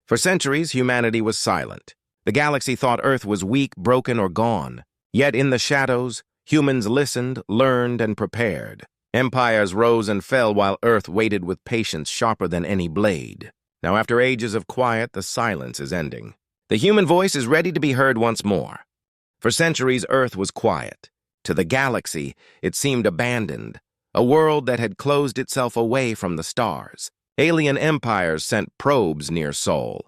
For centuries, humanity was silent. The galaxy thought Earth was weak, broken, or gone. Yet in the shadows, humans listened, learned, and prepared. Empires rose and fell while Earth waited with patience sharper than any blade. Now, after ages of quiet, the silence is ending. The human voice is ready to be heard once more. For centuries, Earth was quiet. To the galaxy, it seemed abandoned, a world that had closed itself away from the stars. Alien empires sent probes near Sol,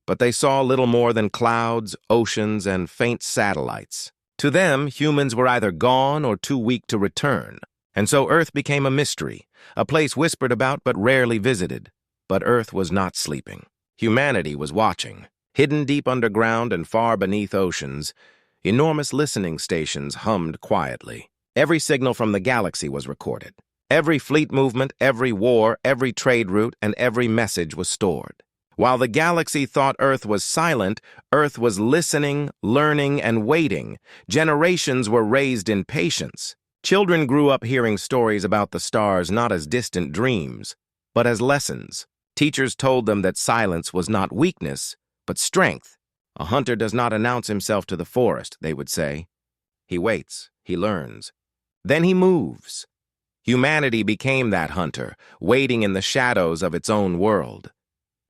but they saw little more than clouds, oceans, and faint satellites. To them, humans were either gone or too weak to return, and so Earth became a mystery, a place whispered about but rarely visited. But Earth was not sleeping. Humanity was watching. Hidden deep underground and far beneath oceans, enormous listening stations hummed quietly. Every signal from the galaxy was recorded. Every fleet movement, every war, every trade route, and every message was stored. While the galaxy thought Earth was silent, Earth was listening, learning, and waiting. Generations were raised in patience. Children grew up hearing stories about the stars not as distant dreams, but as lessons. Teachers told them that silence was not weakness, but strength. A hunter does not announce himself to the forest, they would say. He waits, he learns. Then he moves. Humanity became that hunter, waiting in the shadows of its own world.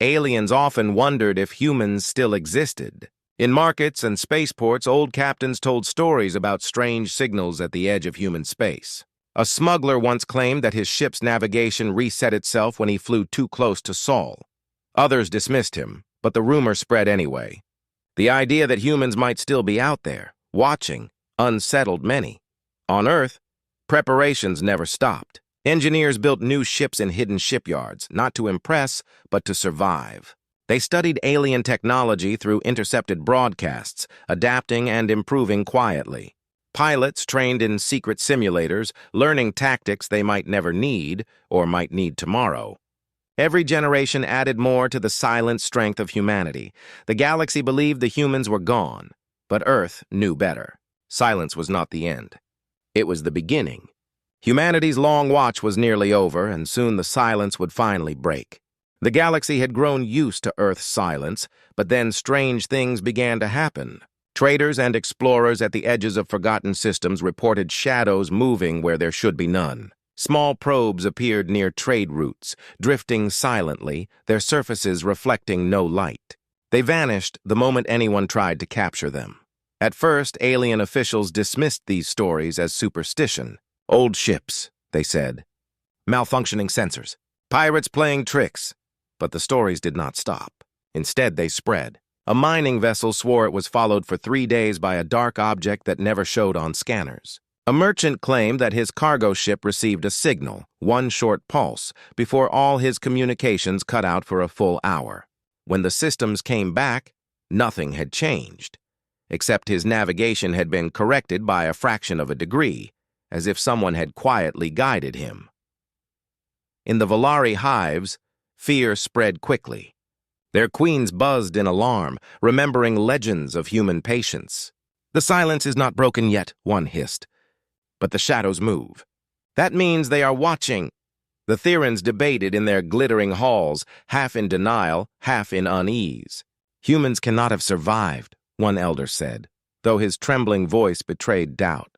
Aliens often wondered if humans still existed. In markets and spaceports, old captains told stories about strange signals at the edge of human space. A smuggler once claimed that his ship's navigation reset itself when he flew too close to Sol. Others dismissed him, but the rumor spread anyway. The idea that humans might still be out there, watching, unsettled many. On Earth, preparations never stopped. Engineers built new ships in hidden shipyards, not to impress, but to survive. They studied alien technology through intercepted broadcasts, adapting and improving quietly. Pilots trained in secret simulators, learning tactics they might never need, or might need tomorrow. Every generation added more to the silent strength of humanity. The galaxy believed the humans were gone, but Earth knew better. Silence was not the end. It was the beginning. Humanity's long watch was nearly over, and soon the silence would finally break. The galaxy had grown used to Earth's silence, but then strange things began to happen. Traders and explorers at the edges of forgotten systems reported shadows moving where there should be none. Small probes appeared near trade routes, drifting silently, their surfaces reflecting no light. They vanished the moment anyone tried to capture them. At first, alien officials dismissed these stories as superstition. Old ships, they said. Malfunctioning sensors. Pirates playing tricks. But the stories did not stop. Instead, they spread. A mining vessel swore it was followed for 3 days by a dark object that never showed on scanners. A merchant claimed that his cargo ship received a signal, one short pulse, before all his communications cut out for a full hour. When the systems came back, nothing had changed, except his navigation had been corrected by a fraction of a degree, as if someone had quietly guided him. In the Volari hives, fear spread quickly. Their queens buzzed in alarm, remembering legends of human patience. "The silence is not broken yet," one hissed. "But the shadows move. That means they are watching." The Therans debated in their glittering halls, half in denial, half in unease. "Humans cannot have survived," one elder said, though his trembling voice betrayed doubt.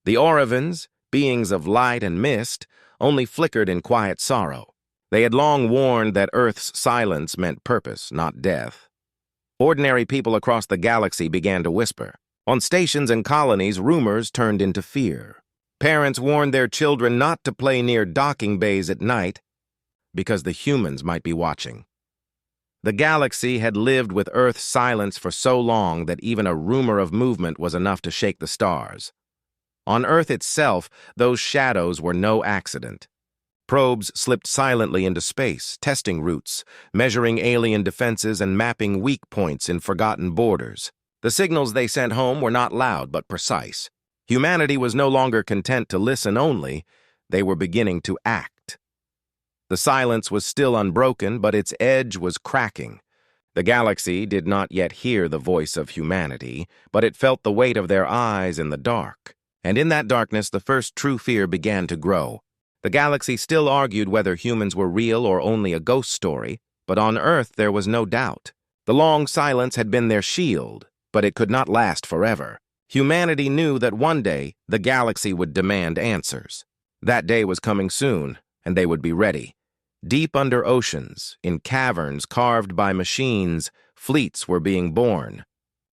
The Orovans, beings of light and mist, only flickered in quiet sorrow. They had long warned that Earth's silence meant purpose, not death. Ordinary people across the galaxy began to whisper. On stations and colonies, rumors turned into fear. Parents warned their children not to play near docking bays at night because the humans might be watching. The galaxy had lived with Earth's silence for so long that even a rumor of movement was enough to shake the stars. On Earth itself, those shadows were no accident. Probes slipped silently into space, testing routes, measuring alien defenses and mapping weak points in forgotten borders. The signals they sent home were not loud but precise. Humanity was no longer content to listen only, they were beginning to act. The silence was still unbroken, but its edge was cracking. The galaxy did not yet hear the voice of humanity, but it felt the weight of their eyes in the dark. And in that darkness, the first true fear began to grow. The galaxy still argued whether humans were real or only a ghost story, But on Earth there was no doubt. The long silence had been their shield, but it could not last forever. Humanity knew that one day the galaxy would demand answers. That day was coming soon, and they would be ready. Deep under oceans, in caverns carved by machines, fleets were being born.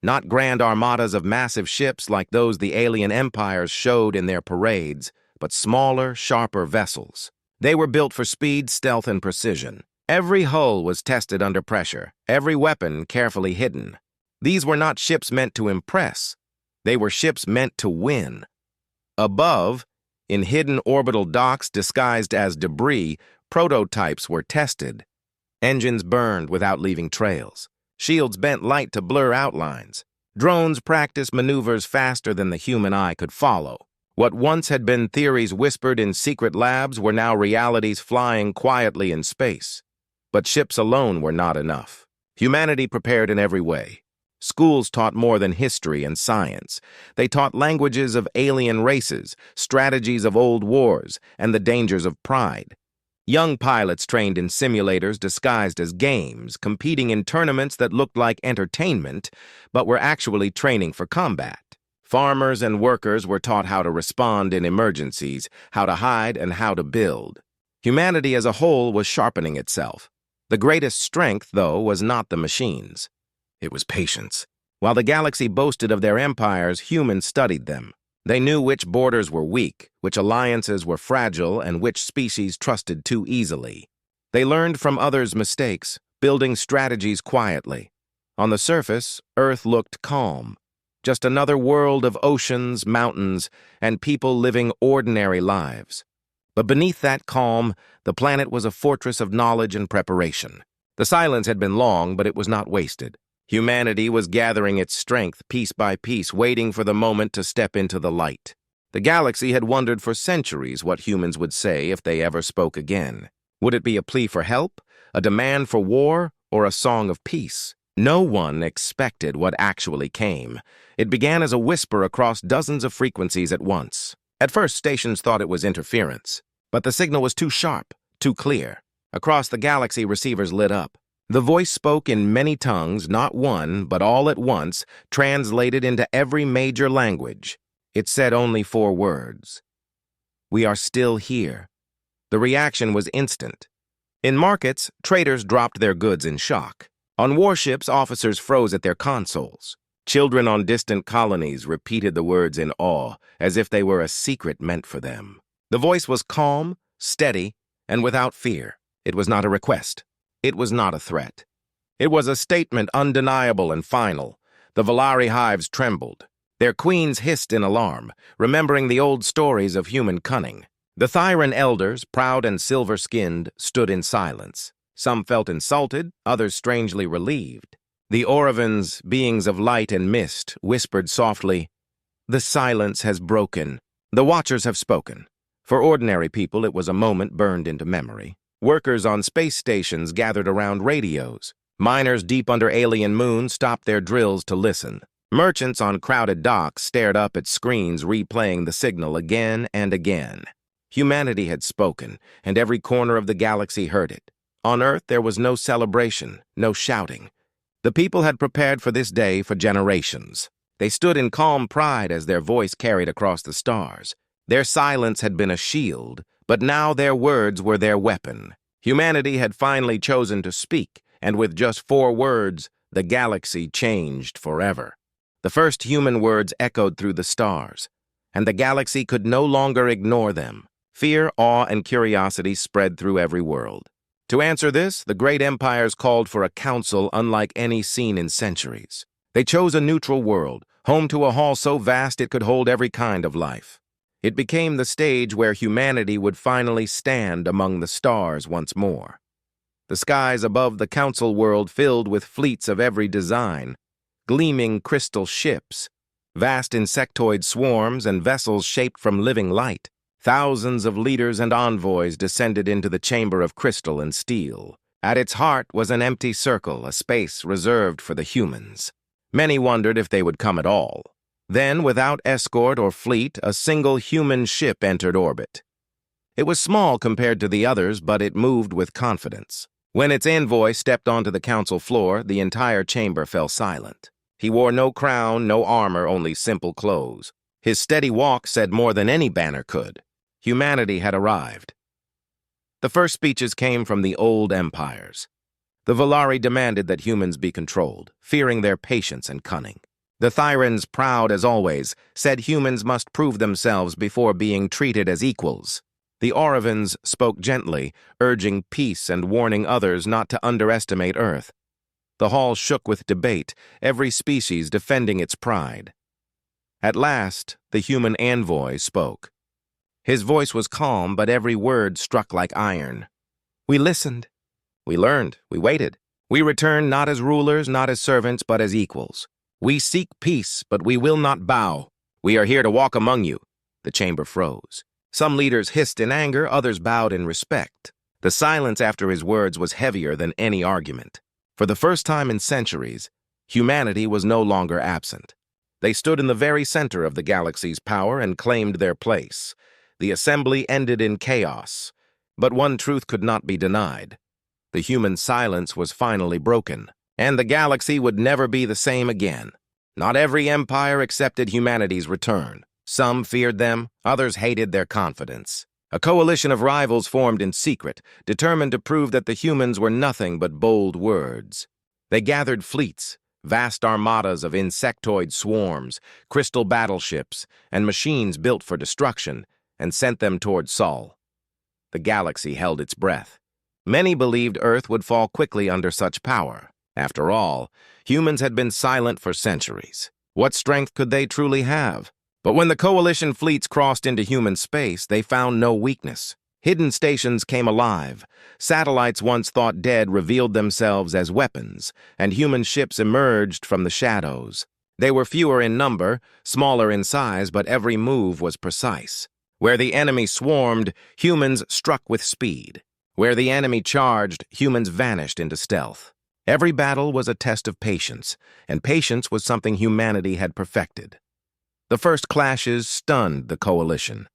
Not grand armadas of massive ships like those the alien empires showed in their parades, but smaller, sharper vessels. They were built for speed, stealth, and precision. Every hull was tested under pressure, every weapon carefully hidden. These were not ships meant to impress. They were ships meant to win. Above, in hidden orbital docks disguised as debris, prototypes were tested. Engines burned without leaving trails. Shields bent light to blur outlines. Drones practiced maneuvers faster than the human eye could follow. What once had been theories whispered in secret labs were now realities flying quietly in space. But ships alone were not enough. Humanity prepared in every way. Schools taught more than history and science. They taught languages of alien races, strategies of old wars, and the dangers of pride. Young pilots trained in simulators disguised as games, competing in tournaments that looked like entertainment, but were actually training for combat. Farmers and workers were taught how to respond in emergencies, how to hide, and how to build. Humanity as a whole was sharpening itself. The greatest strength, though, was not the machines. It was patience. While the galaxy boasted of their empires, humans studied them. They knew which borders were weak, which alliances were fragile, and which species trusted too easily. They learned from others' mistakes, building strategies quietly. On the surface, Earth looked calm. Just another world of oceans, mountains, and people living ordinary lives. But beneath that calm, the planet was a fortress of knowledge and preparation. The silence had been long, but it was not wasted. Humanity was gathering its strength piece by piece, waiting for the moment to step into the light. The galaxy had wondered for centuries what humans would say if they ever spoke again. Would it be a plea for help, a demand for war, or a song of peace? No one expected what actually came. It began as a whisper across dozens of frequencies at once. At first, stations thought it was interference, but the signal was too sharp, too clear. Across the galaxy, receivers lit up. The voice spoke in many tongues, not one, but all at once, translated into every major language. It said only 4 words. "We are still here." The reaction was instant. In markets, traders dropped their goods in shock. On warships, officers froze at their consoles. Children on distant colonies repeated the words in awe, as if they were a secret meant for them. The voice was calm, steady, and without fear. It was not a request. It was not a threat. It was a statement undeniable and final. The Valari hives trembled. Their queens hissed in alarm, remembering the old stories of human cunning. The Thyran elders, proud and silver-skinned, stood in silence. Some felt insulted, others strangely relieved. The Orovans, beings of light and mist, whispered softly, "The silence has broken. The Watchers have spoken." For ordinary people, it was a moment burned into memory. Workers on space stations gathered around radios. Miners deep under alien moons stopped their drills to listen. Merchants on crowded docks stared up at screens replaying the signal again and again. Humanity had spoken, and every corner of the galaxy heard it. On Earth, there was no celebration, no shouting. The people had prepared for this day for generations. They stood in calm pride as their voice carried across the stars. Their silence had been a shield, but now their words were their weapon. Humanity had finally chosen to speak, and with just 4 words, the galaxy changed forever. The first human words echoed through the stars, and the galaxy could no longer ignore them. Fear, awe, and curiosity spread through every world. To answer this, the great empires called for a council unlike any seen in centuries. They chose a neutral world, home to a hall so vast it could hold every kind of life. It became the stage where humanity would finally stand among the stars once more. The skies above the council world filled with fleets of every design, gleaming crystal ships, vast insectoid swarms, and vessels shaped from living light. Thousands of leaders and envoys descended into the chamber of crystal and steel. At its heart was an empty circle, a space reserved for the humans. Many wondered if they would come at all. Then, without escort or fleet, a single human ship entered orbit. It was small compared to the others, but it moved with confidence. When its envoy stepped onto the council floor, the entire chamber fell silent. He wore no crown, no armor, only simple clothes. His steady walk said more than any banner could. Humanity had arrived. The first speeches came from the old empires. The Volari demanded that humans be controlled, fearing their patience and cunning. The Thyrans, proud as always, said humans must prove themselves before being treated as equals. The Aurovans spoke gently, urging peace and warning others not to underestimate Earth. The hall shook with debate, every species defending its pride. At last, the human envoy spoke. His voice was calm, but every word struck like iron. We listened. We learned. We waited. We returned not as rulers, not as servants, but as equals. We seek peace, but we will not bow. We are here to walk among you. The chamber froze. Some leaders hissed in anger, others bowed in respect. The silence after his words was heavier than any argument. For the first time in centuries, humanity was no longer absent. They stood in the very center of the galaxy's power and claimed their place. The assembly ended in chaos, but one truth could not be denied. The human silence was finally broken, and the galaxy would never be the same again. Not every empire accepted humanity's return. Some feared them, others hated their confidence. A coalition of rivals formed in secret, determined to prove that the humans were nothing but bold words. They gathered fleets, vast armadas of insectoid swarms, crystal battleships, and machines built for destruction, and sent them toward Sol. The galaxy held its breath. Many believed Earth would fall quickly under such power. After all, humans had been silent for centuries. What strength could they truly have? But when the coalition fleets crossed into human space, they found no weakness. Hidden stations came alive. Satellites once thought dead revealed themselves as weapons, and human ships emerged from the shadows. They were fewer in number, smaller in size, but every move was precise. Where the enemy swarmed, humans struck with speed. Where the enemy charged, humans vanished into stealth. Every battle was a test of patience, and patience was something humanity had perfected. The first clashes stunned the coalition.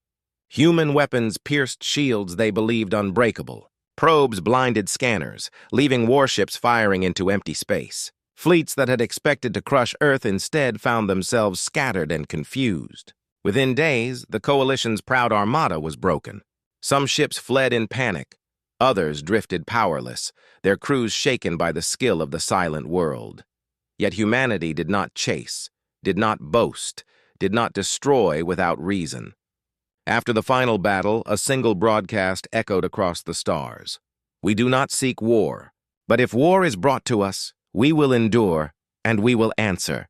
Human weapons pierced shields they believed unbreakable. Probes blinded scanners, leaving warships firing into empty space. Fleets that had expected to crush Earth instead found themselves scattered and confused. Within days, the coalition's proud armada was broken. Some ships fled in panic. Others drifted powerless, their crews shaken by the skill of the silent world. Yet humanity did not chase, did not boast, did not destroy without reason. After the final battle, a single broadcast echoed across the stars. We do not seek war, but if war is brought to us, we will endure, and we will answer.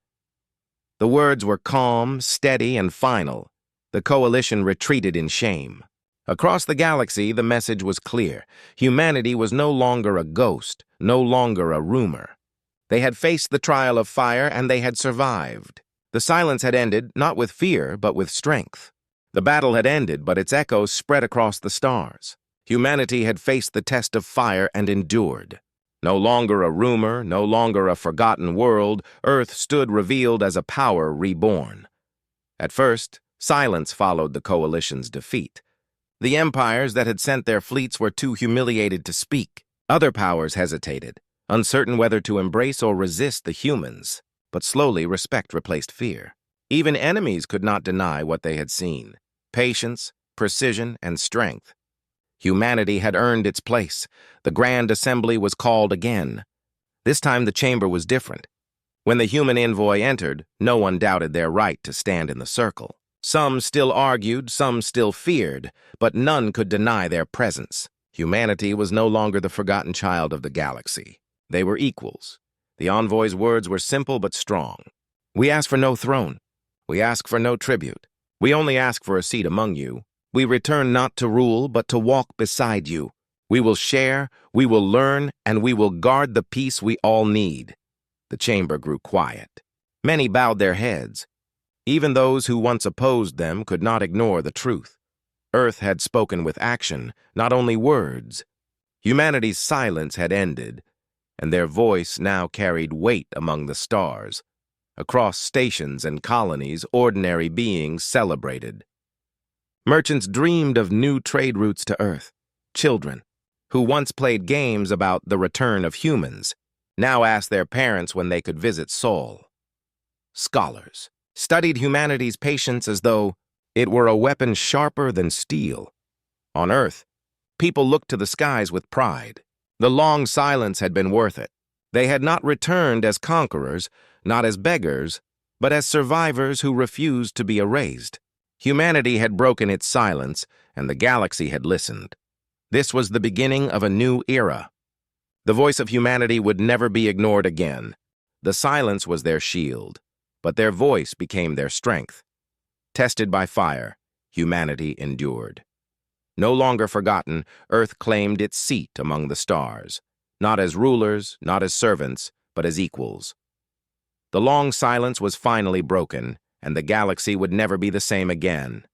The words were calm, steady, and final. The coalition retreated in shame. Across the galaxy, the message was clear. Humanity was no longer a ghost, no longer a rumor. They had faced the trial of fire, and they had survived. The silence had ended, not with fear, but with strength. The battle had ended, but its echoes spread across the stars. Humanity had faced the test of fire and endured. No longer a rumor, no longer a forgotten world, Earth stood revealed as a power reborn. At first, silence followed the coalition's defeat. The empires that had sent their fleets were too humiliated to speak. Other powers hesitated, uncertain whether to embrace or resist the humans. But slowly respect replaced fear. Even enemies could not deny what they had seen. Patience, precision, and strength. Humanity had earned its place. The Grand Assembly was called again. This time the chamber was different. When the human envoy entered, no one doubted their right to stand in the circle. Some still argued, some still feared, but none could deny their presence. Humanity was no longer the forgotten child of the galaxy. They were equals. The envoy's words were simple but strong. We ask for no throne. We ask for no tribute. We only ask for a seat among you. We return not to rule, but to walk beside you. We will share, we will learn, and we will guard the peace we all need. The chamber grew quiet. Many bowed their heads. Even those who once opposed them could not ignore the truth. Earth had spoken with action, not only words. Humanity's silence had ended, and their voice now carried weight among the stars. Across stations and colonies, ordinary beings celebrated. Merchants dreamed of new trade routes to Earth. Children, who once played games about the return of humans, now asked their parents when they could visit Sol. Scholars studied humanity's patience as though it were a weapon sharper than steel. On Earth, people looked to the skies with pride. The long silence had been worth it. They had not returned as conquerors, not as beggars, but as survivors who refused to be erased. Humanity had broken its silence, and the galaxy had listened. This was the beginning of a new era. The voice of humanity would never be ignored again. The silence was their shield, but their voice became their strength. Tested by fire, humanity endured. No longer forgotten, Earth claimed its seat among the stars, not as rulers, not as servants, but as equals. The long silence was finally broken, and the galaxy would never be the same again.